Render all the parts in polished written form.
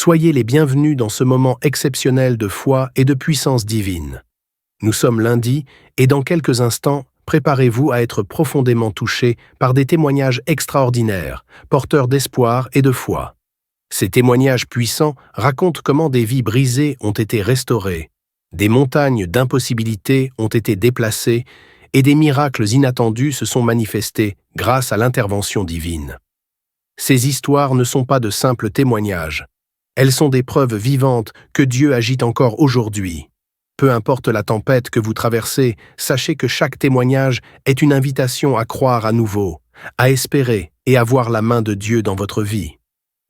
Soyez les bienvenus dans ce moment exceptionnel de foi et de puissance divine. Nous sommes lundi et dans quelques instants, préparez-vous à être profondément touchés par des témoignages extraordinaires, porteurs d'espoir et de foi. Ces témoignages puissants racontent comment des vies brisées ont été restaurées, des montagnes d'impossibilités ont été déplacées et des miracles inattendus se sont manifestés grâce à l'intervention divine. Ces histoires ne sont pas de simples témoignages. Elles sont des preuves vivantes que Dieu agit encore aujourd'hui. Peu importe la tempête que vous traversez, sachez que chaque témoignage est une invitation à croire à nouveau, à espérer et à voir la main de Dieu dans votre vie.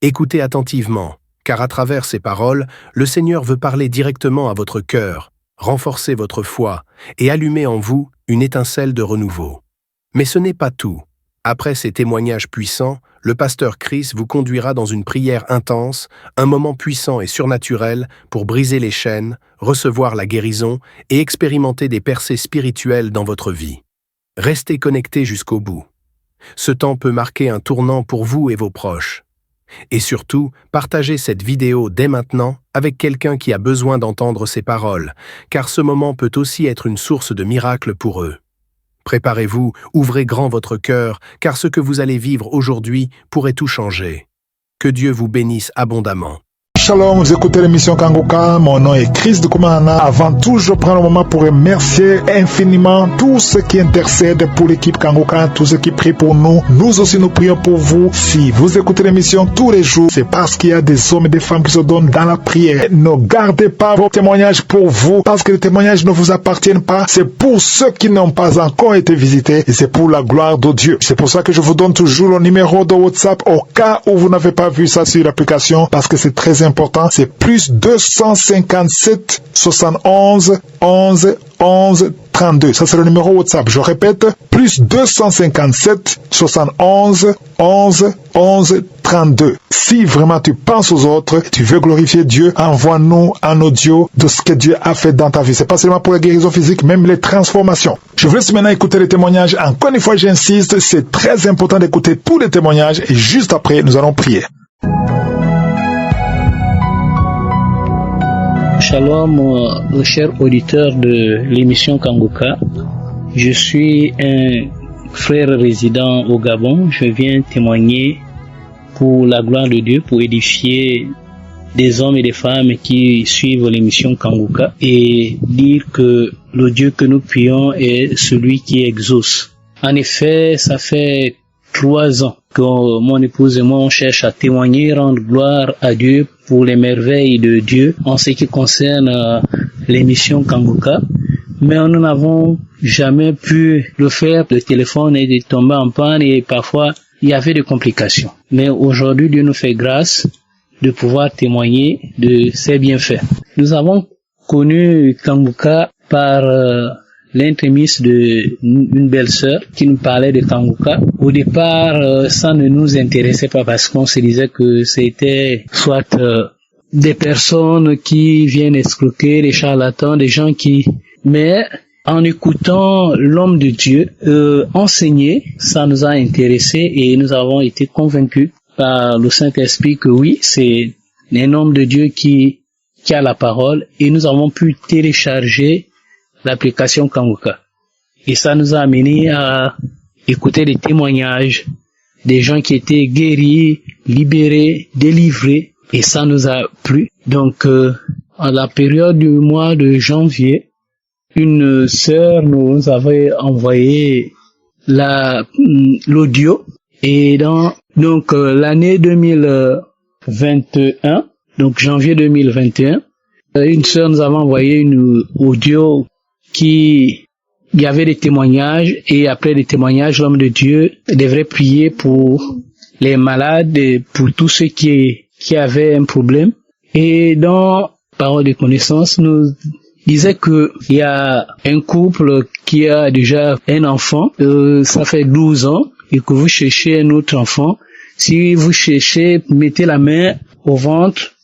Écoutez attentivement, car à travers ces paroles, le Seigneur veut parler directement à votre cœur, renforcer votre foi et allumer en vous une étincelle de renouveau. Mais ce n'est pas tout. Après ces témoignages puissants, le pasteur Chris vous conduira dans une prière intense, un moment puissant et surnaturel pour briser les chaînes, recevoir la guérison et expérimenter des percées spirituelles dans votre vie. Restez connectés jusqu'au bout. Ce temps peut marquer un tournant pour vous et vos proches. Et surtout, partagez cette vidéo dès maintenant avec quelqu'un qui a besoin d'entendre ces paroles, car ce moment peut aussi être une source de miracles pour eux. Préparez-vous, ouvrez grand votre cœur, car ce que vous allez vivre aujourd'hui pourrait tout changer. Que Dieu vous bénisse abondamment. Shalom, vous écoutez l'émission Kanguka, mon nom est Chris de Koumana. Avant tout, je prends le moment pour remercier infiniment tous ceux qui intercèdent pour l'équipe Kanguka, tous ceux qui prient pour nous. Nous aussi, nous prions pour vous. Si vous écoutez l'émission tous les jours, c'est parce qu'il y a des hommes et des femmes qui se donnent dans la prière. Ne gardez pas vos témoignages pour vous, parce que les témoignages ne vous appartiennent pas. C'est pour ceux qui n'ont pas encore été visités et c'est pour la gloire de Dieu. C'est pour ça que je vous donne toujours le numéro de WhatsApp au cas où vous n'avez pas vu ça sur l'application, parce que c'est très important. C'est plus 257 71 11 11 32. Ça, c'est le numéro WhatsApp. Je répète, plus 257 71 11 11 32. Si vraiment tu penses aux autres, tu veux glorifier Dieu, envoie-nous un audio de ce que Dieu a fait dans ta vie. C'est pas seulement pour la guérison physique, même les transformations. Je vous laisse maintenant écouter les témoignages. Encore une fois, j'insiste, c'est très important d'écouter tous les témoignages et juste après, nous allons prier. Shalom, chers auditeurs de l'émission Kanguka. Je suis un frère résident au Gabon. Je viens témoigner pour la gloire de Dieu, pour édifier des hommes et des femmes qui suivent l'émission Kanguka et dire que le Dieu que nous prions est celui qui exauce. En effet, ça fait 3 ans que mon épouse et moi on cherche à témoigner, rendre gloire à Dieu pour les merveilles de Dieu en ce qui concerne l'émission Kanguka, mais nous n'avons jamais pu le faire. Le téléphone est tombé en panne et parfois il y avait des complications. Mais aujourd'hui, Dieu nous fait grâce de pouvoir témoigner de ses bienfaits. Nous avons connu Kanguka par l'entremise d'une belle-sœur qui nous parlait de Kanguka. Au départ, ça ne nous intéressait pas parce qu'on se disait que c'était soit des personnes qui viennent escroquer, des charlatans, des gens qui... Mais en écoutant l'homme de Dieu enseigner, ça nous a intéressés et nous avons été convaincus par le Saint-Esprit que oui, c'est un homme de Dieu qui a la parole et nous avons pu télécharger l'application Kanguka. Et ça nous a amené à écouter des témoignages des gens qui étaient guéris, libérés, délivrés. Et ça nous a plu. Donc, à la période du mois de janvier, une sœur nous avait envoyé l'audio. Et donc l'année 2021, donc janvier 2021, une sœur nous avait envoyé une audio qui il y avait des témoignages et après les témoignages, l'homme de Dieu devrait prier pour les malades et pour tous ceux qui avaient un problème. Et dans Parole de connaissance, nous disait que il y a un couple qui a déjà un enfant, ça fait 12 ans, et que vous cherchez un autre enfant. Si vous cherchez, mettez la main au ventre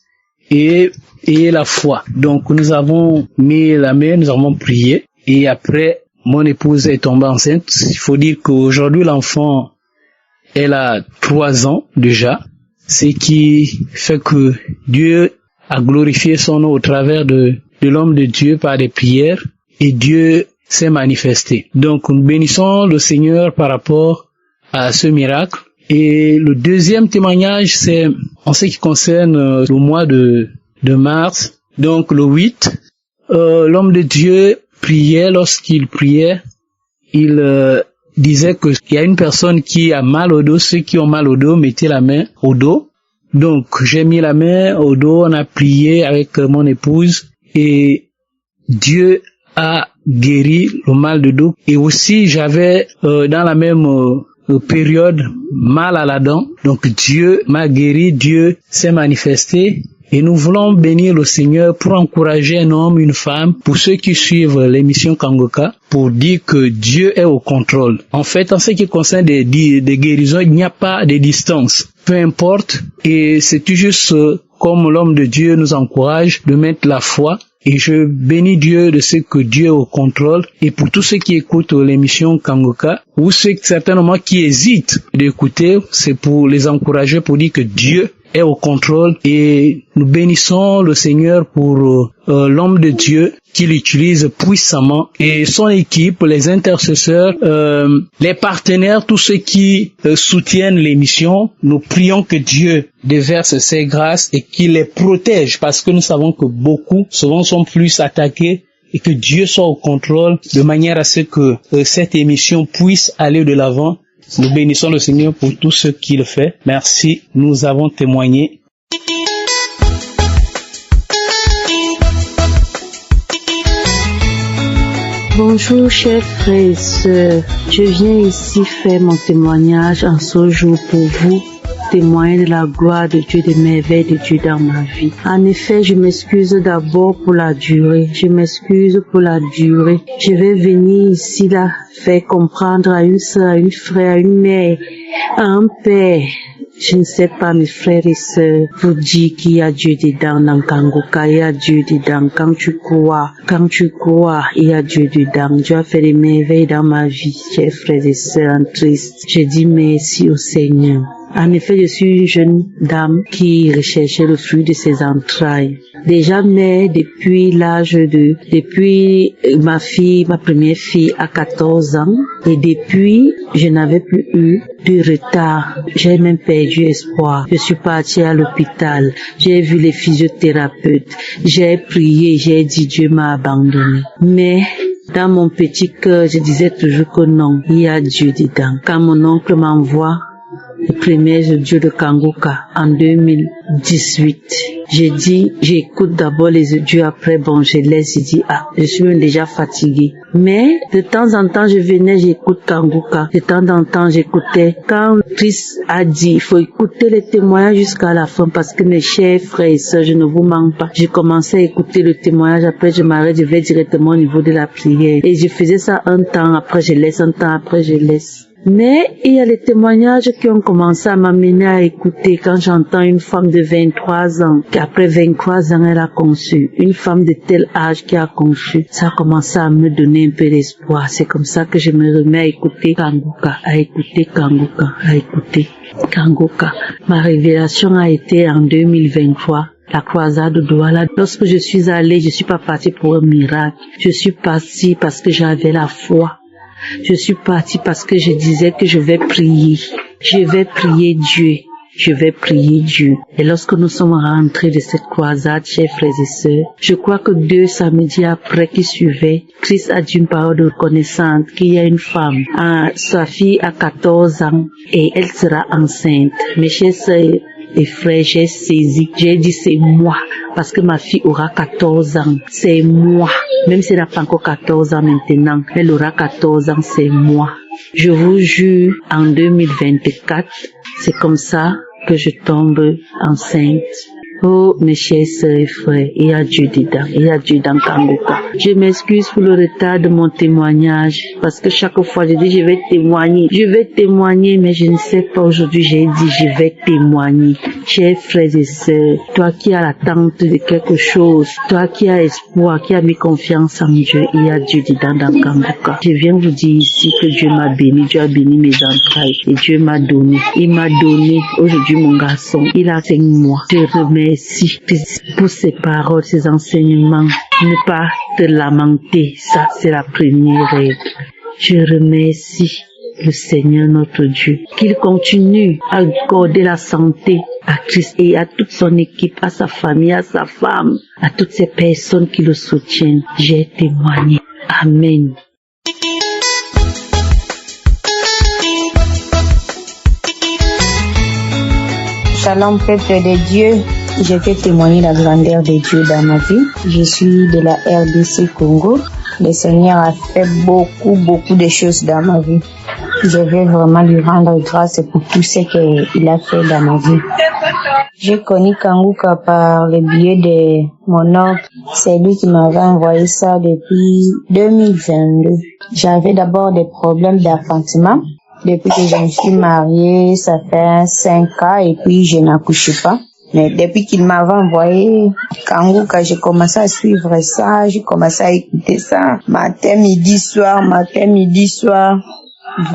et ayez la foi. Donc nous avons mis la main, nous avons prié et après mon épouse est tombée enceinte. Il faut dire qu'aujourd'hui l'enfant elle a 3 ans déjà. ce qui fait que Dieu a glorifié son nom au travers de l'homme de Dieu par des prières et Dieu s'est manifesté. Donc nous bénissons le Seigneur par rapport à ce miracle. Et le deuxième témoignage, c'est en ce qui concerne le mois de mars, donc le 8, l'homme de Dieu priait. Lorsqu'il priait, il disait qu'il y a une personne qui a mal au dos. Ceux qui ont mal au dos, mettez la main au dos. Donc j'ai mis la main au dos, on a prié avec mon épouse et Dieu a guéri le mal de dos. Et aussi j'avais dans la même période mal à la dent. Donc Dieu m'a guéri, Dieu s'est manifesté. Et nous voulons bénir le Seigneur pour encourager un homme, une femme, pour ceux qui suivent l'émission Kangoka, pour dire que Dieu est au contrôle. En fait, en ce qui concerne des guérisons, il n'y a pas de distance. Peu importe. Et c'est tout juste comme l'homme de Dieu nous encourage de mettre la foi. Et je bénis Dieu de ce que Dieu est au contrôle. Et pour tous ceux qui écoutent l'émission Kangoka, ou ceux certainement qui hésitent d'écouter, c'est pour les encourager, pour dire que Dieu est au contrôle. Et nous bénissons le Seigneur pour l'homme de Dieu qu'il utilise puissamment et son équipe, les intercesseurs, les partenaires, tous ceux qui soutiennent l'émission. Nous prions que Dieu déverse ses grâces et qu'il les protège, parce que nous savons que beaucoup souvent sont plus attaqués, et que Dieu soit au contrôle de manière à ce que cette émission puisse aller de l'avant. Nous bénissons le Seigneur pour tout ce qu'il fait. Merci, nous avons témoigné. Bonjour chers frères et sœurs, je viens ici faire mon témoignage en ce jour pour vous, témoigner de la gloire de Dieu, des merveilles de Dieu dans ma vie. En effet, je m'excuse d'abord pour la durée. Je vais venir ici là faire comprendre à une sœur, à une frère, à une mère, à un père. Je ne sais pas, mes frères et sœurs, vous dire qu'il y a Dieu dedans dans Kangoka, il y a Dieu dedans. Quand tu crois, il y a Dieu dedans. Dieu a fait des merveilles dans ma vie, chers frères et sœurs en Christ. Je dis merci au Seigneur. En effet, je suis une jeune dame qui recherchait le fruit de ses entrailles. Déjà mère depuis ma première fille à 14 ans. Et depuis, je n'avais plus eu de retard. J'ai même perdu espoir. Je suis partie à l'hôpital. J'ai vu les physiothérapeutes. J'ai prié, j'ai dit Dieu m'a abandonné. Mais dans mon petit cœur, je disais toujours que non, il y a Dieu dedans. Quand mon oncle m'envoie le premier audio de Kangoka en 2018. J'ai dit, j'écoute d'abord les audios, après je laisse, je dis, je suis même déjà fatiguée. Mais de temps en temps, je venais, j'écoute Kangoka. De temps en temps, j'écoutais. Quand Christ a dit, il faut écouter les témoignages jusqu'à la fin, parce que mes chers frères et sœurs, je ne vous manque pas. J'ai commencé à écouter le témoignage, après je m'arrête, je vais directement au niveau de la prière. Et je faisais ça un temps, après je laisse, un temps, après je laisse. Mais il y a les témoignages qui ont commencé à m'amener à écouter quand j'entends une femme de 23 ans, qu'après 23 ans elle a conçu, une femme de tel âge qui a conçu. Ça a commencé à me donner un peu d'espoir. C'est comme ça que je me remets à écouter Kangoka, à écouter Kangoka. Ma révélation a été en 2023. La croisade de Douala. Lorsque je suis allée, je suis pas partie pour un miracle. Je suis partie parce que j'avais la foi. Je suis partie parce que je disais que je vais prier. Je vais prier Dieu. Et lorsque nous sommes rentrés de cette croisade, chers frères et sœurs, je crois que 2 samedis après qui suivaient, Christ a dit une parole de reconnaissance qu'il y a une femme, sa fille a 14 ans et elle sera enceinte. Mes chers sœurs et frères, j'ai saisi, j'ai dit c'est moi, parce que ma fille aura 14 ans, c'est moi. Même si elle n'a pas encore 14 ans maintenant, elle aura 14 ans, c'est moi. Je vous jure, en 2024, c'est comme ça que je tombe enceinte. Oh, mes chers sœurs et frères, il y a Dieu dedans, il y a Dieu dans Kangoka. Je m'excuse pour le retard de mon témoignage, parce que chaque fois je dis je vais témoigner, mais je ne sais pas, aujourd'hui j'ai dit je vais témoigner. chers frères et sœurs, toi qui as l'attente de quelque chose, toi qui as espoir, qui as mis confiance en Dieu, il y a Dieu dedans dans Kanguka. Je viens vous dire ici que Dieu m'a béni, Dieu a béni mes entrailles et Dieu m'a donné. Il m'a donné aujourd'hui mon garçon, il a 5 mois. Je remercie pour ses paroles, ses enseignements. Ne pas te lamenter, ça c'est la première règle. Je remercie le Seigneur notre Dieu, qu'il continue à accorder la santé à Christ et à toute son équipe, à sa famille, à sa femme, à toutes ces personnes qui le soutiennent. J'ai témoigné. Amen. Shalom peuple de Dieu, je vais témoigner la grandeur de Dieu dans ma vie. Je suis de la RDC Congo. Le Seigneur a fait beaucoup de choses dans ma vie. Je vais vraiment lui rendre grâce pour tout ce qu'il a fait dans ma vie. J'ai connu Kanguka par le biais de mon oncle. C'est lui qui m'avait envoyé ça depuis 2022. J'avais d'abord des problèmes d'enfantement. Depuis que je me suis mariée, ça fait 5 ans et puis je n'accouche pas. Mais depuis qu'il m'avait envoyé Kanguka, j'ai commencé à suivre ça, j'ai commencé à écouter ça. Matin, midi, soir.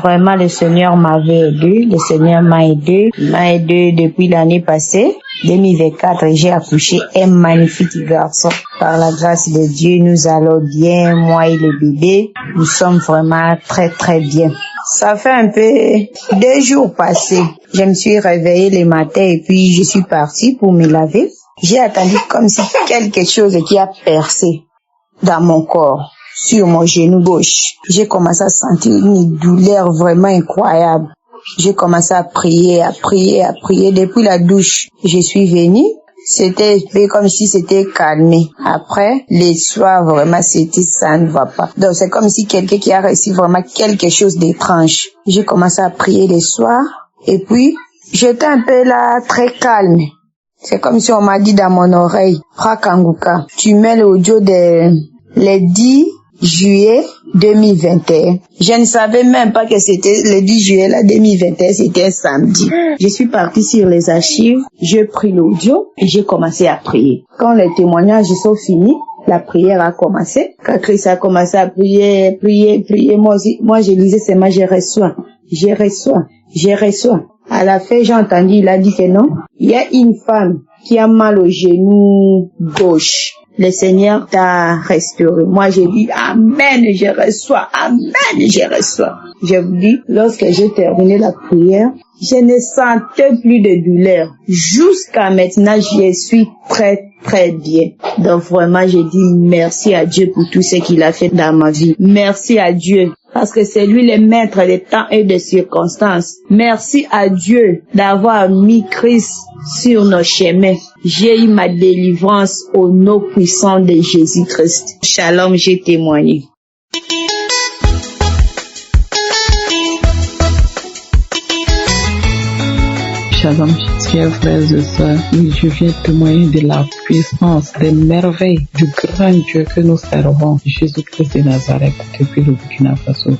Vraiment, le Seigneur m'avait aidé, le Seigneur m'a aidé. Il m'a aidé depuis l'année passée. 2024, j'ai accouché un magnifique garçon. Par la grâce de Dieu, nous allons bien, moi et le bébé. Nous sommes vraiment très bien. Ça fait un peu 2 jours passés. Je me suis réveillée le matin et puis je suis partie pour me laver. J'ai attendu comme si quelque chose qui a percé dans mon corps, sur mon genou gauche. J'ai commencé à sentir une douleur vraiment incroyable. J'ai commencé à prier depuis la douche. Je suis venue. C'était comme si c'était calmé. Après, les soirs, vraiment, ça ne va pas. Donc, c'est comme si quelqu'un qui a reçu vraiment quelque chose d'étrange. J'ai commencé à prier les soirs. Et puis, j'étais un peu là, très calme. C'est comme si on m'a dit dans mon oreille, Frère Kanguka, tu mets l'audio le 10 juillet 2021. Je ne savais même pas que c'était le 10 juillet 2021, c'était un samedi. Je suis partie sur les archives, j'ai pris l'audio et j'ai commencé à prier. Quand les témoignages sont finis, la prière a commencé. Quand Christ a commencé à prier, moi je lisais seulement je reçois. À la fin, j'ai entendu, il a dit que non, il y a une femme qui a mal au genou gauche. Le Seigneur t'a restauré. Moi, j'ai dit, Amen, je reçois. Je vous dis, lorsque j'ai terminé la prière, je ne sentais plus de douleur. Jusqu'à maintenant, je suis très bien. Donc vraiment, je dis merci à Dieu pour tout ce qu'il a fait dans ma vie. Merci à Dieu. Parce que c'est lui le maître des temps et des circonstances. Merci à Dieu d'avoir mis Christ sur nos chemins. J'ai eu ma délivrance au nom puissant de Jésus-Christ. Shalom, j'ai témoigné. Shalom, chers frères et sœurs, oui, je viens témoigner de la puissance, des merveilles du grand Dieu que nous servons, Jésus-Christ de Nazareth, depuis le Burkina Faso.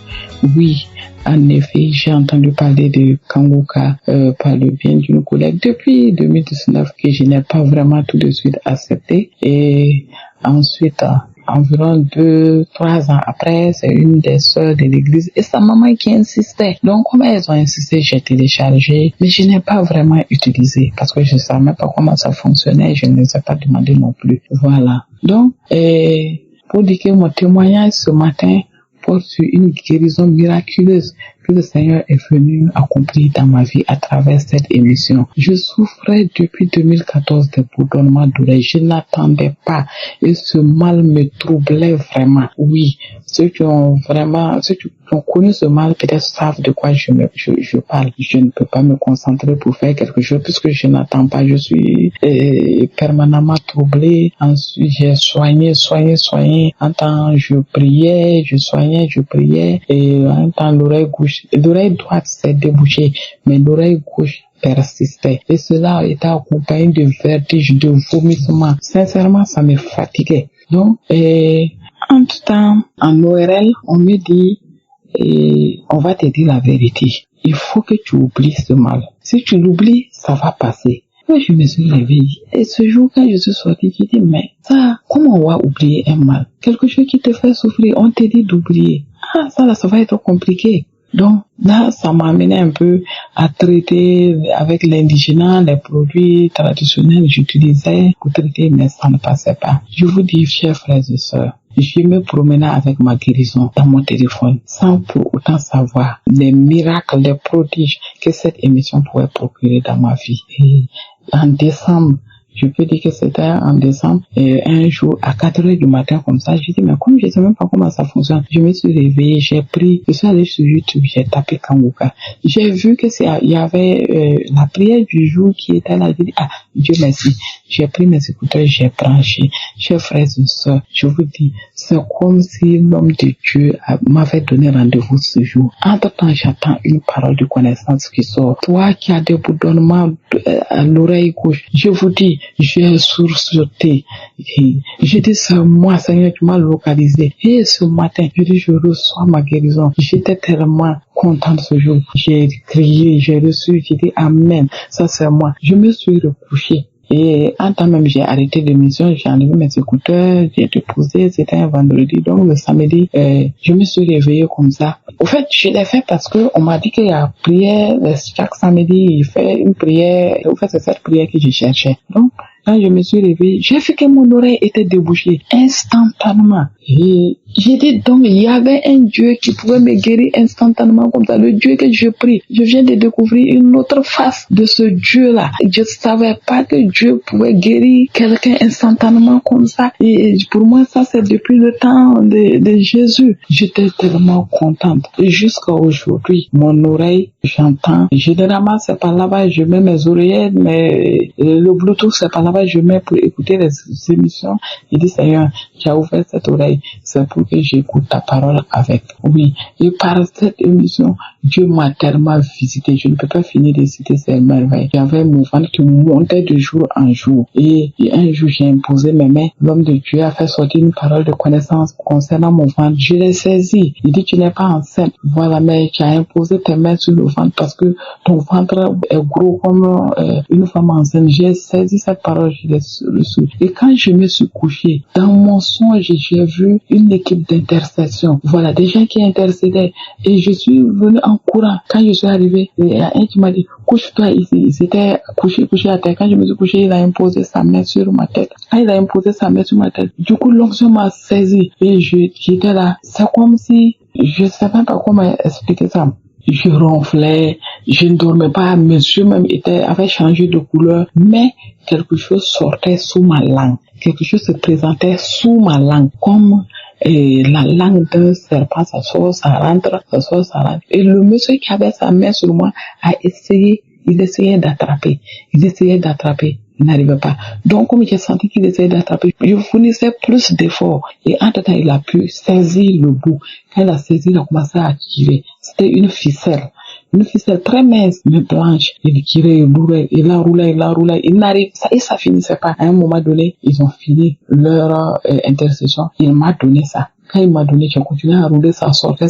Oui, en effet, j'ai entendu parler de Kanguka par le bien d'une collègue depuis 2019 que je n'ai pas vraiment tout de suite accepté. Et ensuite, environ 2-3 ans après, c'est une des sœurs de l'église et sa maman qui insistait. Donc, comme elles ont insisté, j'ai téléchargé, mais je n'ai pas vraiment utilisé parce que je ne savais même pas comment ça fonctionnait. Je ne les ai pas demandé non plus. Voilà. Donc, pour dire que mon témoignage ce matin porte sur une guérison miraculeuse que le Seigneur est venu accomplir dans ma vie à travers cette émission. Je souffrais depuis 2014 de bourdonnements d'oreilles. Je n'attendais pas et ce mal me troublait vraiment. Oui, ceux qui ont connu ce mal peut-être savent de quoi je parle. Je ne peux pas me concentrer pour faire quelque chose puisque je n'attends pas. Je suis permanemment troublé. Ensuite, j'ai soigné. En temps, je priais et en temps, l'oreille droite s'est débouchée, mais l'oreille gauche persistait. Et cela était accompagné de vertiges, de vomissements. Sincèrement, ça me fatiguait. Donc, en tout temps, en ORL, on me dit, on va te dire la vérité. Il faut que tu oublies ce mal. Si tu l'oublies, ça va passer. Moi, je me suis réveillée. Et ce jour, quand je suis sortie, j'ai dit, mais ça, comment on va oublier un mal? Quelque chose qui te fait souffrir, on te dit d'oublier. Ah, ça là, ça va être compliqué. Donc là, ça m'a amené un peu à traiter avec l'indigénat, les produits traditionnels que j'utilisais pour traiter, mais ça ne passait pas. Je vous dis, chers frères et sœurs, je me promenais avec ma guérison dans mon téléphone sans pour autant savoir les miracles, les prodiges que cette émission pouvait procurer dans ma vie. Et en décembre, je peux dire que c'était en décembre, et un jour à 4h du matin comme ça, j'ai dit mais comme je sais même pas comment ça fonctionne, je me suis réveillée, je suis allée sur YouTube, j'ai tapé Kanguka. J'ai vu que il y avait la prière du jour qui était là, j'ai dit ah Dieu merci. J'ai pris mes écouteurs, j'ai branché. Chers frères et sœurs, je vous dis, c'est comme si l'homme de Dieu m'avait donné rendez-vous ce jour. Entre-temps, j'attends une parole de connaissance qui sort. Toi qui as des bourdonnements à l'oreille gauche, je vous dis, j'ai sursauté. Je dis, c'est moi, Seigneur, tu m'as localisé. Et ce matin, je dis, je reçois ma guérison. J'étais tellement contente ce jour. J'ai crié, j'ai reçu, j'ai dit, Amen. Ça, c'est moi. Je me suis recouchée. Et en temps même, j'ai arrêté l'émission, j'ai enlevé mes écouteurs, j'ai déposé, c'était un vendredi, donc le samedi, je me suis réveillée comme ça. Au fait, je l'ai fait parce que on m'a dit qu'il y a prière, chaque samedi, il fait une prière, au fait, c'est cette prière que je cherchais. Donc, quand je me suis réveillée, j'ai vu que mon oreille était débouchée instantanément. Et j'ai dit donc, il y avait un Dieu qui pouvait me guérir instantanément comme ça. Le Dieu que je prie, je viens de découvrir une autre face de ce Dieu-là. Je ne savais pas que Dieu pouvait guérir quelqu'un instantanément comme ça. Et pour moi, ça c'est depuis le temps de Jésus. J'étais tellement contente. Et jusqu'à aujourd'hui, mon oreille, j'entends. Généralement, c'est par là-bas, je mets mes oreillettes, mais le Bluetooth, c'est par là-bas, je mets pour écouter les émissions. Il dit, Seigneur, tu as ouvert cette oreille, c'est pour que j'écoute ta parole avec. Oui. Et par cette émission, Dieu m'a tellement visité. Je ne peux pas finir de citer ces merveilles. J'avais mon ventre qui montait de jour en jour. Et un jour, j'ai imposé mes mains. L'homme de Dieu a fait sortir une parole de connaissance concernant mon ventre. Je l'ai saisi. Il dit, tu n'es pas enceinte. Voilà, mais tu as imposé tes mains sur le ventre parce que ton ventre est gros comme une femme enceinte. J'ai saisi cette parole, je l'ai reçue. Et quand je me suis couché, dans mon songe, j'ai vu une équipe d'intercession. Voilà, des gens qui intercédaient. Et je suis venu en courant. Quand je suis arrivé, il y a un qui m'a dit, couche-toi ici. Il s'était couché à terre. Quand je me suis couché, il a imposé sa main sur ma tête. Quand il a imposé sa main sur ma tête, du coup, l'onction m'a saisi. Et j'étais là. C'est comme si, je ne sais même pas comment expliquer ça. Je ronflais, je ne dormais pas, mes yeux même avaient changé de couleur, mais quelque chose sortait sous ma langue. Quelque chose se présentait sous ma langue, comme la langue d'un serpent, ça sort, ça rentre, ça sort, ça rentre. Et le monsieur qui avait sa main sur moi il essayait d'attraper. Il n'arrivait pas. Donc, comme j'ai senti qu'il essayait d'attraper, je fournissais plus d'efforts. Et entre-temps, il a pu saisir le bout. Quand il a saisi, il a commencé à tirer. C'était une ficelle très mince, mais blanche. Il tirait, il roulait. Il n'arrive, et ça finissait pas. À un moment donné, ils ont fini leur intercession. Il m'a donné ça. Quand il m'a donné, j'ai continué à rouler, ça sortait.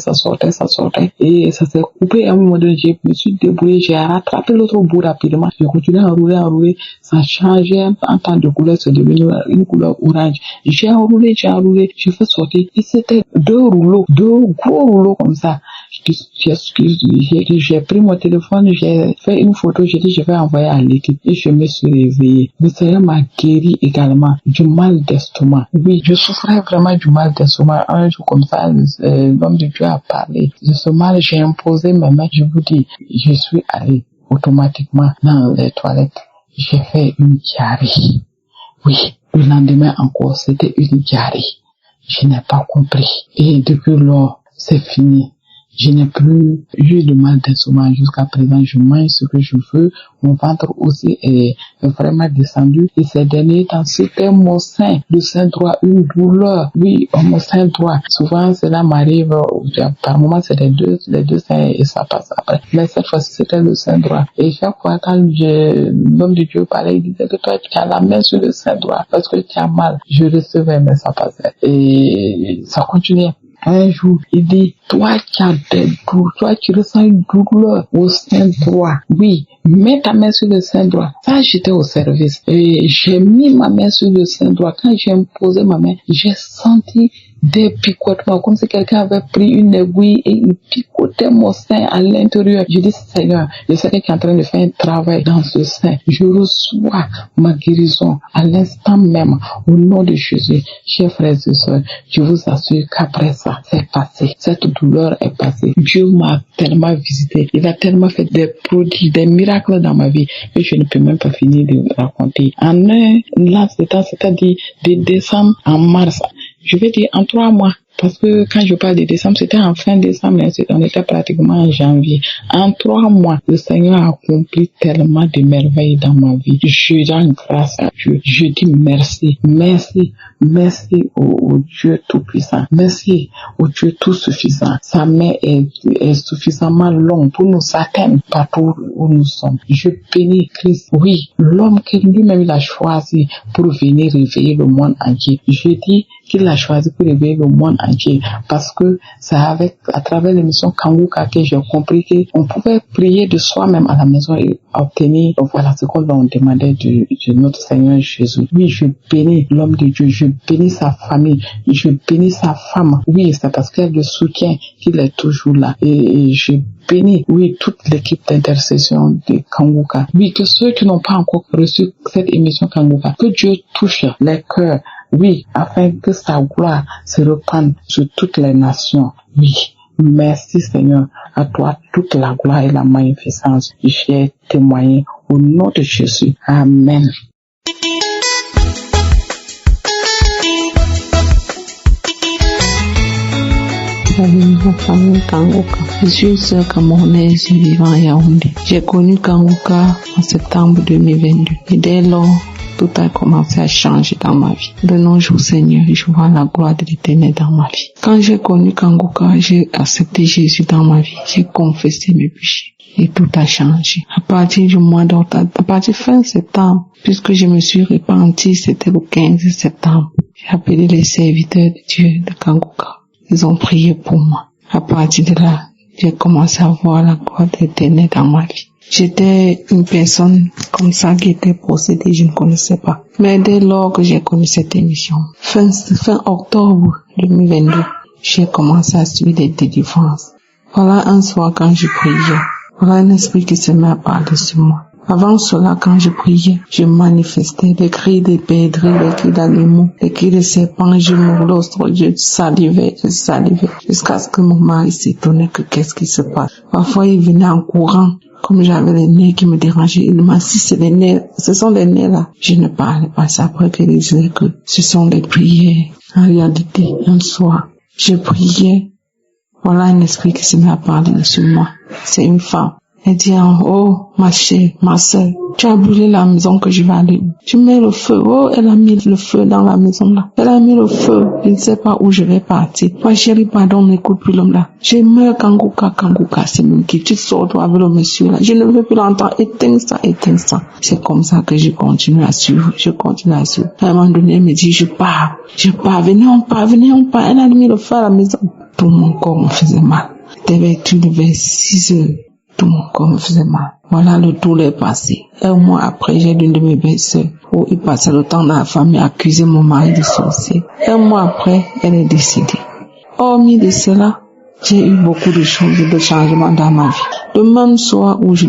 Et ça s'est coupé. À un moment donné, je me suis débrouillé, j'ai rattrapé l'autre bout rapidement. J'ai continué à rouler. Ça a changé en temps de couleur, c'est devenu une couleur orange. J'ai roulé, j'ai fait sortir. Et c'était deux gros rouleaux comme ça. J'ai pris mon téléphone, j'ai fait une photo, j'ai dit je vais envoyer à l'équipe et je me suis réveillée. Le Seigneur m'a guéri également du mal d'estomac. Oui, je souffrais vraiment du mal d'estomac. Un jour comme ça, l'homme de Dieu a parlé de ce mal, j'ai imposé mes mains, je vous dis, je suis allé automatiquement dans les toilettes. J'ai fait une diarrhée. Oui, le lendemain encore, c'était une diarrhée. Je n'ai pas compris. Et depuis lors, c'est fini. Je n'ai plus eu de mal d'estomac jusqu'à présent. Je mange ce que je veux. Mon ventre aussi est vraiment descendu. Et ces derniers temps, c'était mon sein, le sein droit, une douleur. Oui, mon sein droit. Souvent, cela m'arrive, par moments, c'est les deux seins et ça passe après. Mais cette fois-ci, c'était le sein droit. Et chaque fois, quand l'homme de Dieu parlait, il disait que toi, tu as la main sur le sein droit parce que tu as mal. Je recevais, mais ça passait. Et ça continuait. Un jour, il dit, toi qui as des douleurs, toi qui ressens une douleur au sein droit, oui, mets ta main sur le sein droit. Ça, j'étais au service. Et j'ai mis ma main sur le sein droit. Quand j'ai posé ma main, j'ai senti des picotements, comme si quelqu'un avait pris une aiguille et il picotait mon sein à l'intérieur. Je dis, Seigneur, je sais que tu es en train de faire un travail dans ce sein. Je reçois ma guérison à l'instant même, au nom de Jésus. Chers frères et sœurs, je vous assure qu'après ça, c'est passé. Cette douleur est passée. Dieu m'a tellement visité. Il a tellement fait des prodiges, des miracles dans ma vie que je ne peux même pas finir de raconter. En un laps de temps, c'est-à-dire de décembre en mars, je vais dire en 3 mois. Parce que quand je parle de décembre, c'était en fin décembre, on était pratiquement en janvier. En 3 mois, le Seigneur a accompli tellement de merveilles dans ma vie. Je rends grâce à Dieu. Je dis merci, merci, merci au Dieu Tout-Puissant. Merci au Dieu Tout-Suffisant. Sa main est suffisamment longue pour nous atteindre partout où nous sommes. Je bénis Christ. Oui, l'homme que lui-même il a choisi pour venir réveiller le monde entier. Je dis qu'il a choisi pour réveiller le monde entier parce que c'est à travers l'émission Kanguka que j'ai compris qu'on pouvait prier de soi-même à la maison et obtenir, voilà ce qu'on demandait de notre Seigneur Jésus. Oui, je bénis l'homme de Dieu, je bénis sa famille, je bénis sa femme. Oui, c'est parce qu'elle le soutient qu'il est toujours là. Et je bénis, oui, toute l'équipe d'intercession de Kanguka. Oui, que ceux qui n'ont pas encore reçu cette émission Kanguka, que Dieu touche les cœurs. Oui, afin que sa gloire se répande sur toutes les nations. Oui, merci Seigneur. À toi toute la gloire et la magnificence. J'ai témoigné au nom de Jésus. Amen. La famille Kanguka. Je suis une sœur camerounaise vivant à Yaoundé. J'ai connu Kanguka en septembre 2022. Et dès lors, tout a commencé à changer dans ma vie. De nos jours, Seigneur, je vois la gloire de l'Éternel dans ma vie. Quand j'ai connu Kanguka, j'ai accepté Jésus dans ma vie. J'ai confessé mes péchés. Et tout a changé. À partir du mois d'octobre, à partir fin septembre, puisque je me suis repenti, c'était le 15 septembre. J'ai appelé les serviteurs de Dieu de Kanguka. Ils ont prié pour moi. À partir de là, j'ai commencé à voir la gloire de l'Éternel dans ma vie. J'étais une personne comme ça qui était possédée, je ne connaissais pas. Mais dès lors que j'ai connu cette émission, fin octobre 2022, j'ai commencé à suivre des délivrances. Voilà un soir quand je priais, voilà un esprit qui se met à parler sur moi. Avant cela, quand je priais, je manifestais des cris de perdrix, des cris d'animaux, des cris de serpents, je m'ouvrais, je salivais, jusqu'à ce que mon mari s'étonnait que qu'est-ce qui se passe. Parfois, il venait en courant. Comme j'avais les nerfs qui me dérangeaient, il m'a dit, si c'est les nerfs, ce sont les nerfs là. Je ne parlais pas. C'est après qu'il disait que ce sont les prières. En réalité, un soir, je priais. Voilà un esprit qui se met à parler sur moi. C'est une femme. Elle dit en haut, ma chère, ma sœur, tu as brûlé la maison que je vais aller. Tu mets le feu. Oh, elle a mis le feu dans la maison là. Elle a mis le feu. Je ne sais pas où je vais partir. Ma chérie, pardon, n'écoute plus l'homme là. Je meurs Kanguka, c'est même qui. Tu sors toi avec le monsieur là. Je ne veux plus l'entendre. Éteins ça. C'est comme ça que je continue à suivre. À un moment donné, elle me dit, je pars. Venez, on part. Elle a mis le feu à la maison. Tout mon corps me faisait mal. C'était vers 6 heures. Tout mon corps me faisait mal. Voilà le tour est passé. Un mois après, j'ai l'une de mes belles-sœurs où il passait le temps dans la famille à accuser mon mari de sorcier. Un mois après, elle est décédée. Hormis de cela, j'ai eu beaucoup de choses, de changements dans ma vie. Le même soir où je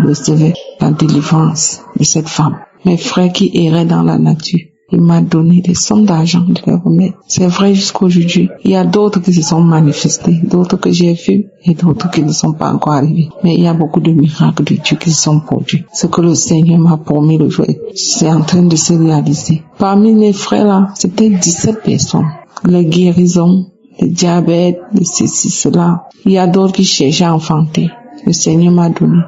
recevais la délivrance de cette femme, mes frères qui erraient dans la nature, il m'a donné des sommes d'argent de les remettre. C'est vrai jusqu'aujourd'hui. Il y a d'autres qui se sont manifestés, d'autres que j'ai vus et d'autres qui ne sont pas encore arrivés. Mais il y a beaucoup de miracles de Dieu qui se sont produits. Ce que le Seigneur m'a promis le jour, c'est en train de se réaliser. Parmi mes frères là, c'était 17 personnes. Les guérisons, le diabète, le ceci, cela. Il y a d'autres qui cherchaient à enfanter. Le Seigneur m'a donné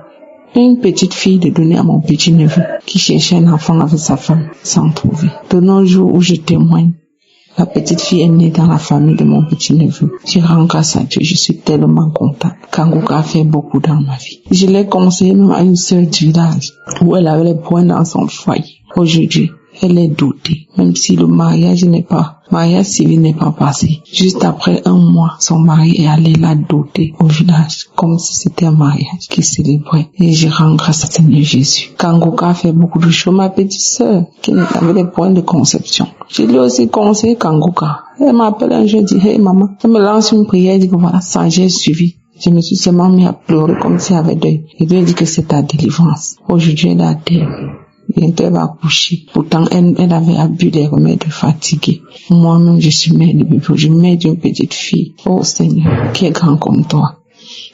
une petite fille de donner à mon petit-neveu qui cherchait un enfant avec sa femme sans trouver. De nos jours où je témoigne, la petite fille est née dans la famille de mon petit-neveu. Je rends grâce à Dieu, je suis tellement contente. Kanguka a fait beaucoup dans ma vie. Je l'ai conseillé même à une sœur du village où elle avait les points dans son foyer. Aujourd'hui, elle est dotée, même si le mariage civil n'est pas passé. Juste après 1 mois, son mari est allé la doter au village, comme si c'était un mariage qu'il célébrait. Et je rends grâce à Seigneur Jésus. Kangoka a fait beaucoup de choses. Ma petite sœur, qui avait des problèmes de conception, je lui ai aussi conseillé Kangoka. Elle m'appelle un jour et dit, hey maman, elle me lance une prière, elle dit que voilà, ça j'ai suivi. Je me suis seulement mis à pleurer comme si elle avait deuil. Et Dieu dit que c'est ta délivrance. Aujourd'hui, elle a terre. Bientôt elle va accoucher. Pourtant, elle avait bu des remèdes fatigués. Moi-même, je suis mère de bébé. Je mets d'une petite fille. Oh Seigneur, qui est grand comme toi.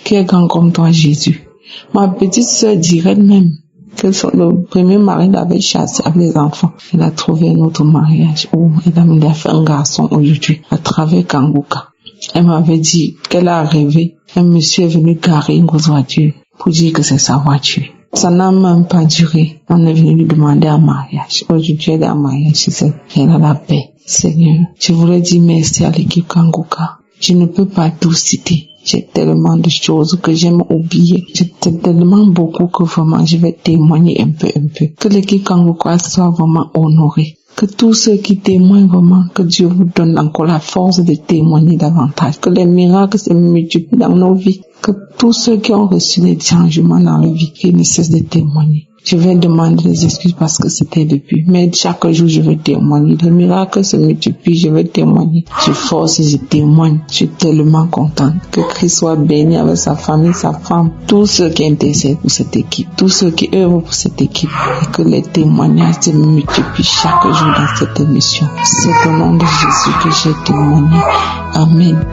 Qui est grand comme toi, Jésus. Ma petite sœur dirait elle-même que le premier mari l'avait chassé avec les enfants. Elle a trouvé un autre mariage où elle a fait un garçon aujourd'hui à travers Kangoka. Elle m'avait dit qu'elle a rêvé. Un monsieur est venu garer une grosse voiture pour dire que c'est sa voiture. Ça n'a même pas duré. On est venu lui demander un mariage. Aujourd'hui, elle est en mariage chez elle. Elle a la paix. Seigneur, je voulais dire merci à l'équipe Kangoka. Je ne peux pas tout citer. J'ai tellement de choses que j'aime oublier. J'ai tellement beaucoup que vraiment je vais témoigner un peu. Que l'équipe Kangoka soit vraiment honorée. Que tous ceux qui témoignent vraiment, que Dieu vous donne encore la force de témoigner davantage. Que les miracles se multiplient dans nos vies. Que tous ceux qui ont reçu des changements dans leur vie, qu'ils ne cessent de témoigner. Je vais demander des excuses parce que c'était depuis. Mais chaque jour, je vais témoigner. Les miracles se multiplient, je vais témoigner. Je force et je témoigne. Je suis tellement contente. Que Christ soit béni avec sa famille, sa femme, tous ceux qui intercèdent pour cette équipe, tous ceux qui œuvrent pour cette équipe. Et que les témoignages se multiplient chaque jour dans cette émission. C'est au nom de Jésus que j'ai témoigné. Amen.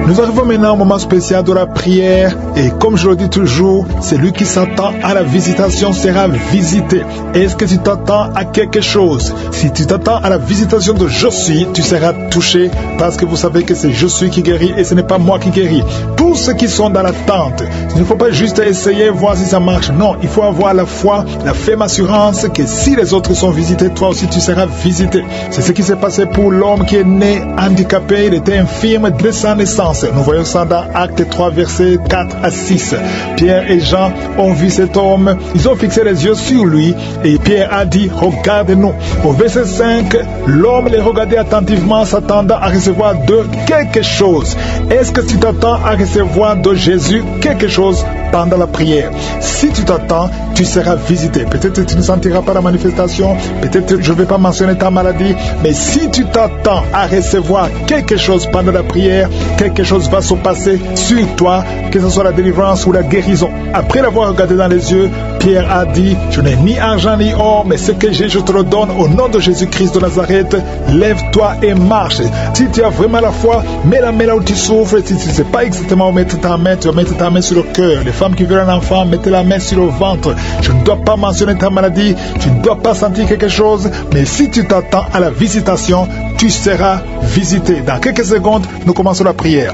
Nous arrivons maintenant au moment spécial de la prière et comme je le dis toujours, celui qui s'attend à la visitation sera visité. Est-ce que tu t'attends à quelque chose? Si tu t'attends à la visitation de je suis, tu seras touché parce que vous savez que c'est je suis qui guérit et ce n'est pas moi qui guéris. Tous ceux qui sont dans l'attente, il ne faut pas juste essayer, voir si ça marche. Non, il faut avoir la foi, la ferme assurance que si les autres sont visités, toi aussi tu seras visité. C'est ce qui s'est passé pour l'homme qui est né handicapé, il était infirme dès sa naissance. Nous voyons ça dans Actes 3, versets 4 à 6. Pierre et Jean ont vu cet homme, ils ont fixé les yeux sur lui et Pierre a dit, regarde-nous. Au verset 5, l'homme les regardait attentivement, s'attendant à recevoir de quelque chose. Est-ce que tu t'attends à recevoir de Jésus quelque chose pendant la prière? Si tu t'attends, tu seras visité. Peut-être que tu ne sentiras pas la manifestation, peut-être que je ne vais pas mentionner ta maladie, mais si tu t'attends à recevoir quelque chose pendant la prière, quelque chose va se passer sur toi, que ce soit la délivrance ou la guérison. Après l'avoir regardé dans les yeux, Pierre a dit, je n'ai ni argent ni or, mais ce que j'ai, je te le donne au nom de Jésus-Christ de Nazareth. Lève-toi et marche. Si tu as vraiment la foi, mets la main là où tu souffres. Si tu ne sais pas exactement où mettre ta main, tu vas mettre ta main sur le cœur. Les femmes qui veulent un enfant, mettez la main sur le ventre. Je ne dois pas mentionner ta maladie, tu ne dois pas sentir quelque chose, mais si tu t'attends à la visitation, tu seras visité. Dans quelques secondes, nous commençons la prière.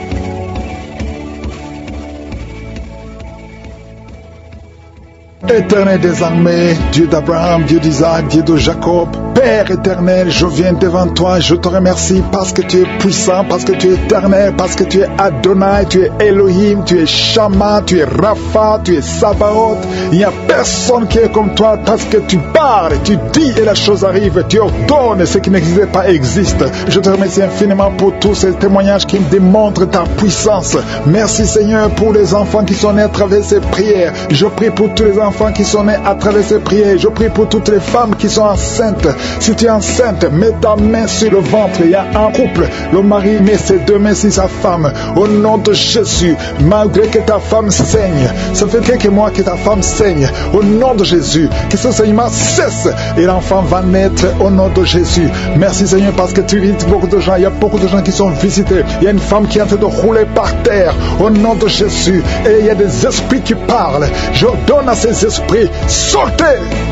Éternel des armées, Dieu d'Abraham, Dieu d'Isaac, Dieu de Jacob, Père éternel, je viens devant toi, je te remercie parce que tu es puissant, parce que tu es éternel, parce que tu es Adonai, tu es Elohim, tu es Shama, tu es Rapha, tu es Sabaoth. Il n'y a personne qui est comme toi parce que tu parles, tu dis et la chose arrive, tu ordonnes, ce qui n'existait pas existe. Je te remercie infiniment pour tous ces témoignages qui me démontrent ta puissance. Merci Seigneur pour les enfants qui sont nés à travers ces prières. Je prie pour tous les enfants qui sont nés à travers ces prières. Je prie pour toutes les femmes qui sont enceintes. Si tu es enceinte, mets ta main sur le ventre. Il y a un couple, le mari met ses deux mains sur sa femme. Au nom de Jésus, malgré que ta femme saigne, ça fait quelques mois que ta femme saigne. Au nom de Jésus, que ce saignement cesse et l'enfant va naître au nom de Jésus. Merci Seigneur parce que tu visites beaucoup de gens. Il y a beaucoup de gens qui sont visités. Il y a une femme qui est en train de rouler par terre. Au nom de Jésus. Et il y a des esprits qui parlent. Je donne à ces esprits, sortez,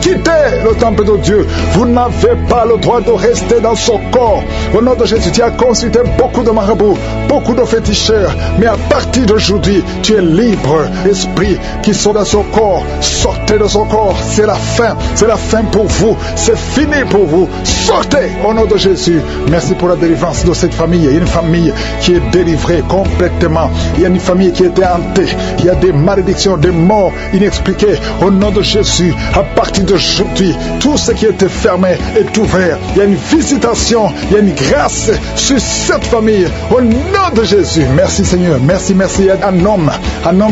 quittez le temple de Dieu. Vous n'avez n'avait pas le droit de rester dans son corps. Au nom de Jésus, tu as consulté beaucoup de marabouts, beaucoup de féticheurs, mais à partir d'aujourd'hui, tu es libre. Esprit qui sont dans son corps, sortez de son corps. C'est la fin pour vous, c'est fini pour vous. Sortez au nom de Jésus. Merci pour la délivrance de cette famille. Il y a une famille qui est délivrée complètement. Il y a une famille qui était hantée. Il y a des malédictions, des morts inexpliquées. Au nom de Jésus, à partir d'aujourd'hui, tout ce qui était fermé est ouvert. Il y a une visitation, il y a une grâce sur cette famille. Au nom de Jésus, merci Seigneur, merci. Il y a un homme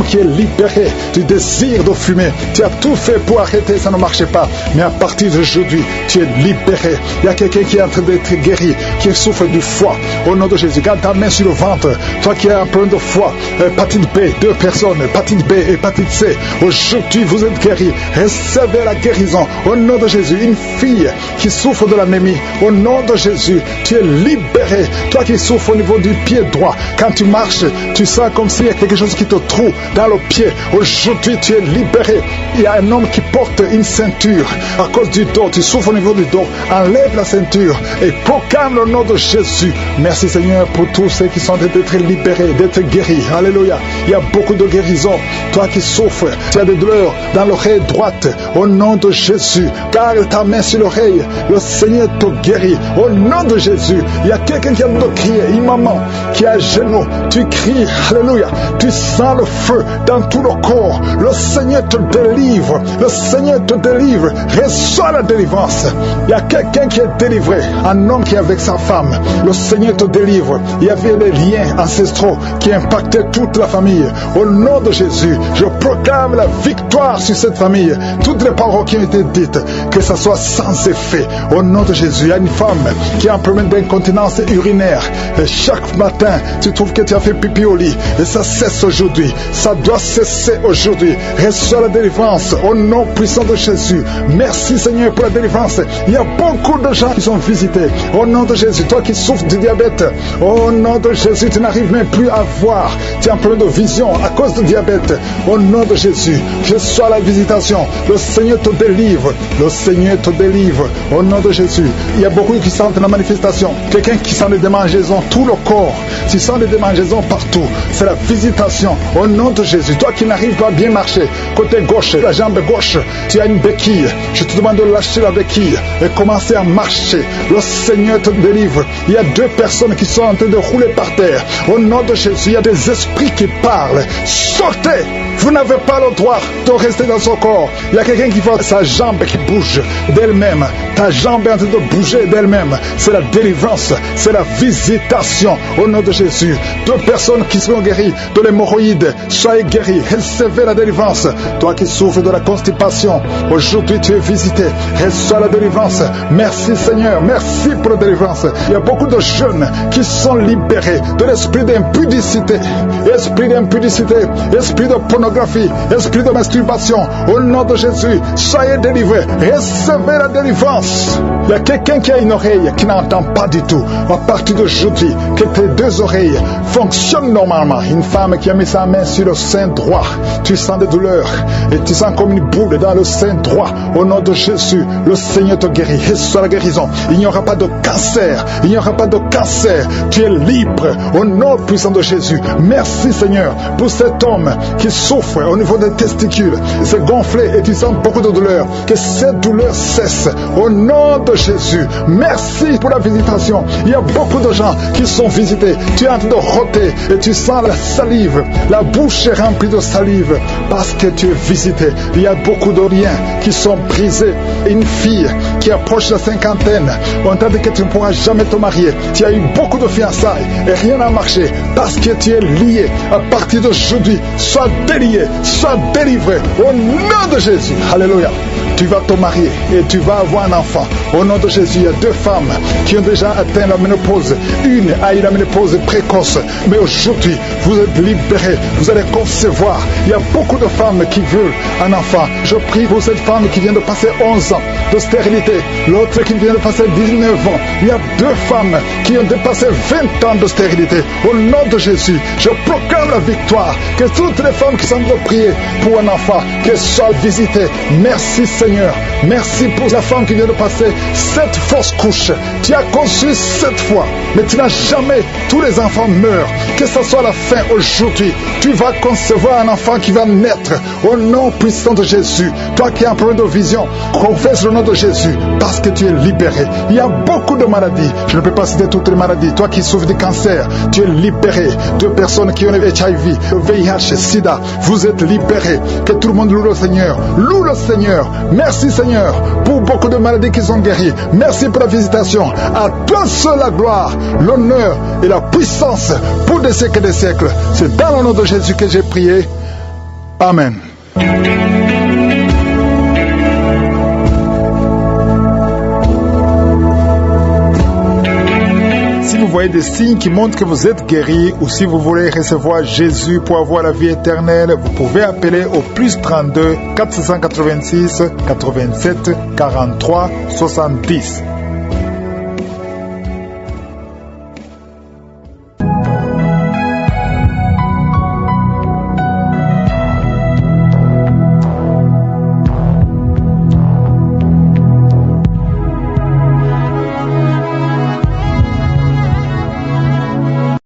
qui est libéré du désir de fumer. Tu as tout fait pour arrêter, ça ne marchait pas. Mais à partir d'aujourd'hui, tu es libéré. Il y a quelqu'un qui est en train d'être guéri, qui souffre du foie. Au nom de Jésus, garde ta main sur le ventre. Toi qui as un problème de foie, hépatite B, 2 personnes, hépatite B, hépatite C. Aujourd'hui, vous êtes guéris. Recevez la guérison. Au nom de Jésus, une fille qui souffre de l'anémie. Au nom de Jésus, tu es libéré. Toi qui souffres au niveau du pied droit, quand tu marches, tu sens comme s'il y a quelque chose qui te trouve dans le pied. Aujourd'hui, tu es libéré. Il y a un homme qui porte une ceinture à cause du dos. Tu souffres au niveau du dos. Enlève la ceinture et proclame le nom de Jésus. Merci Seigneur pour tous ceux qui sont d'être libérés, d'être guéris. Alléluia. Il y a beaucoup de guérisons. Toi qui souffres, tu as des douleurs dans l'oreille droite. Au nom de Jésus, garde ta main sur l'oreille. Le Seigneur te guérit. Au nom de Jésus, il y a quelqu'un qui a de crier. Une maman qui est à genoux. Tu cries. Alléluia. Tu sens le feu dans tout le corps. Le Seigneur te délivre. Le Seigneur te délivre. Reçois la délivrance. Il y a quelqu'un qui est délivré. Un homme qui est avec sa femme. Le Seigneur te délivre. Il y avait des liens ancestraux qui impactaient toute la famille. Au nom de Jésus, je proclame la victoire sur cette famille. Toutes les paroles qui ont été dites, que ça soit sans effet. Au nom de Jésus, il y a une femme qui a un problème d'incontinence urinaire. Et chaque matin, tu trouves que tu as fait pipi au lit. Et ça cesse aujourd'hui. Ça doit cesser aujourd'hui. Reçois la délivrance au nom puissant de Jésus. Merci Seigneur pour la délivrance. Il y a beaucoup de gens qui sont visités. Au nom de Jésus, toi qui souffres du diabète, au nom de Jésus, tu n'arrives même plus à voir. Tu as un problème de vision à cause du diabète. Au nom de Jésus, reçois la visitation. Le Seigneur te délivre. Le Seigneur te délivre. Au nom de Jésus, il y a beaucoup qui sentent la manifestation. Quelqu'un qui sent des démangeaisons, tout le corps. Tu sens des démangeaisons partout. C'est la visitation. Au nom de Jésus, toi qui n'arrives pas à bien marcher, côté gauche, la jambe gauche, tu as une béquille. Je te demande de lâcher la béquille et commencer à marcher. Le Seigneur te délivre. Il y a 2 personnes qui sont en train de rouler par terre. Au nom de Jésus, il y a des esprits qui parlent. Sortez! Vous n'avez pas le droit de rester dans son corps. Il y a quelqu'un qui voit sa jambe qui bouge d'elle-même. Ta jambe est en train de bouger d'elle-même. C'est la délivrance, c'est la visitation. Au nom de Jésus, 2 personnes qui seront guéries de l'hémorroïde, soyez guéris. Recevez la délivrance. Toi qui souffres de la constipation, aujourd'hui tu es visité. Reçois la délivrance. Merci Seigneur, merci pour la délivrance. Il y a beaucoup de jeunes qui sont libérés de l'esprit d'impudicité. Esprit d'impudicité, esprit de pornographie, esprit de masturbation. Au nom de Jésus, soyez délivrés. Recevez la délivrance. Il y a quelqu'un qui a une oreille qui n'entend pas du tout. À partir d'aujourd'hui, que tes 2 oreilles fonctionnent normalement. Une femme qui a mis sa main sur le sein droit. Tu sens des douleurs et tu sens comme une boule dans le sein droit. Au nom de Jésus, le Seigneur te guérit. Reçois la guérison. Il n'y aura pas de cancer. Il n'y aura pas de cancer. Tu es libre. Au nom puissant de Jésus. Merci Seigneur pour cet homme qui souffre au niveau des testicules. C'est gonflé et tu sens beaucoup de douleur. Que cette douleur cesse. Au nom de Jésus. Merci pour la visitation. Il y a beaucoup de gens qui sont visités. Tu es en train de rôter et tu sens la salive. La bouche est remplie de salive parce que tu es visité. Il y a beaucoup de liens qui sont brisés. Une fille qui approche la cinquantaine, on t'a dit que tu ne pourras jamais te marier. Tu as eu beaucoup de fiançailles et rien n'a marché parce que tu es lié. À partir d'aujourd'hui, sois délié, sois délivré au nom de Jésus. Alléluia. Tu vas te marier et tu vas avoir un enfant. Au nom de Jésus, il y a 2 femmes qui ont déjà atteint la ménopause. Une a eu la ménopause précoce. Mais aujourd'hui, vous êtes libérés. Vous allez concevoir. Il y a beaucoup de femmes qui veulent un enfant. Je prie pour cette femme qui vient de passer 11 ans de stérilité. L'autre qui vient de passer 19 ans. Il y a 2 femmes qui ont dépassé 20 ans de stérilité. Au nom de Jésus, je proclame la victoire. Que toutes les femmes qui sont de prier pour un enfant, qu'elles soient visitées. Merci Seigneur. Seigneur. Merci pour la femme qui vient de passer cette fausse couche. Tu as conçu 7 fois, mais tu n'as jamais. Tous les enfants meurent. Que ce soit la fin aujourd'hui, tu vas concevoir un enfant qui va naître au nom puissant de Jésus. Toi qui as un problème de vision, confesse le nom de Jésus parce que tu es libéré. Il y a beaucoup de maladies. Je ne peux pas citer toutes les maladies. Toi qui souffres de cancer, tu es libéré. De personnes qui ont le HIV, le VIH, SIDA, vous êtes libérés. Que tout le monde loue le Seigneur. Loue le Seigneur. Merci Seigneur pour beaucoup de maladies qui sont guéries. Merci pour la visitation. À toi seul la gloire, l'honneur et la puissance pour des siècles et des siècles. C'est dans le nom de Jésus que j'ai prié. Amen. Si vous voyez des signes qui montrent que vous êtes guéri ou si vous voulez recevoir Jésus pour avoir la vie éternelle, vous pouvez appeler au plus 32 486 87 43 70.